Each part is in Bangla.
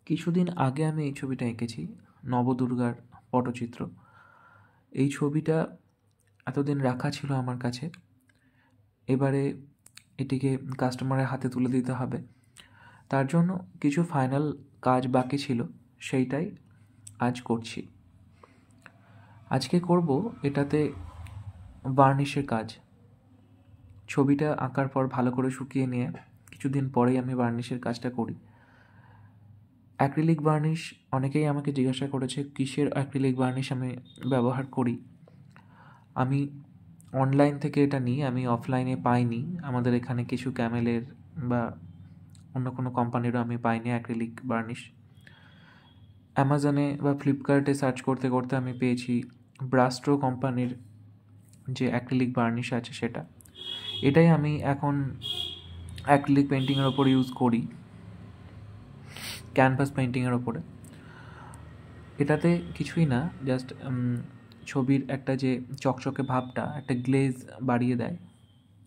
কিছুদিন আগে আমি এই ছবিটা এঁকেছি, নবদুর্গার পটচিত্র। এই ছবিটা এতদিন রাখা ছিল আমার কাছে। এবারে এটিকে কাস্টমারের হাতে তুলে দিতে হবে। তার জন্য কিছু ফাইনাল কাজ বাকি ছিল, সেইটাই আজ করছি। আজকে করব এটাতে বার্নিশের কাজ। ছবিটা আঁকার পর ভালো করে শুকিয়ে নিয়ে কিছুদিন পরেই আমি বার্নিশের কাজটা করি। অ্যাক্রিলিক বার্নিশ, অনেকেই আমাকে জিজ্ঞাসা করেছে কিসের অ্যাক্রিলিক বার্নিশ আমি ব্যবহার করি। আমি অনলাইন থেকে এটা নিই, আমি অফলাইনে পাইনি। আমাদের এখানে কিছু ক্যামেলের বা অন্য কোনো কোম্পানিরও আমি পাইনি অ্যাক্রিলিক বার্নিশ। অ্যামাজনে বা ফ্লিপকার্টে সার্চ করতে করতে আমি পেয়েছি ব্রাস্ট্রো কোম্পানির যে অ্যাক্রিলিক বার্নিশ আছে সেটা। এটাই আমি এখন অ্যাক্রিলিক পেন্টিংয়ের ওপর ইউজ করি, ক্যানভাস পেন্টিংয়ের ওপরে। এটাতে কিছুই না, জাস্ট ছবির একটা যে চকচকে ভাবটা, একটা গ্লেজ বাড়িয়ে দেয়।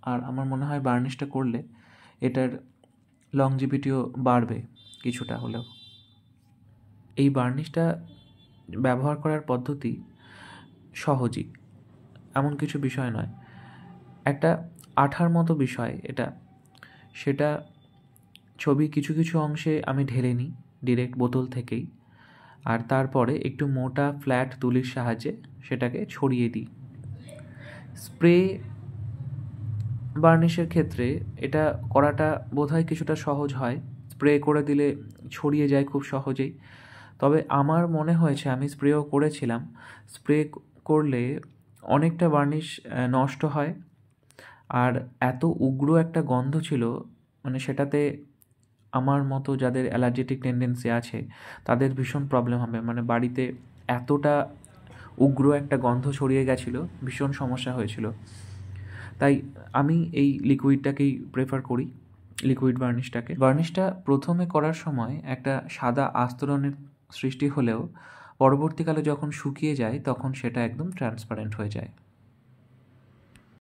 আর আমার মনে হয় বার্নিশটা করলে এটার লংজিভিটিও বাড়বে কিছুটা হলেও। এই বার্নিশটা ব্যবহার করার পদ্ধতি সহজই, এমন কিছু বিষয় নয়। একটা আঠার মতো বিষয় এটা, সেটা ছবি কিছু কিছু অংশে আমি ঢেলে নিই ডিরেক্ট বোতল থেকেই, আর তারপরে একটু মোটা ফ্ল্যাট তুলির সাহায্যে সেটাকে ছড়িয়ে দিই। স্প্রে বার্নিশের ক্ষেত্রে এটা করাটা বোধহয় কিছুটা সহজ হয়, স্প্রে করে দিলে ছড়িয়ে যায় খুব সহজেই। তবে আমার মনে হয়েছে, আমি স্প্রেও করেছিলাম, স্প্রে করলে অনেকটা বার্নিশ নষ্ট হয়। আর এত উগ্র একটা গন্ধ ছিল, মানে সেটাতে আমার মতো যাদের অ্যালার্জেটিক টেন্ডেন্সি আছে তাদের ভীষণ প্রবলেম হবে। মানে বাড়িতে এতটা উগ্র একটা গন্ধ ছড়িয়ে গেছিলো, ভীষণ সমস্যা হয়েছিল। তাই আমি এই লিকুইডটাকেই প্রেফার করি, লিকুইড বার্নিশটাকে। বার্নিশটা প্রথমে করার সময় একটা সাদা আস্তরণের সৃষ্টি হলেও পরবর্তীকালে যখন শুকিয়ে যায় তখন সেটা একদম ট্রান্সপারেন্ট হয়ে যায়।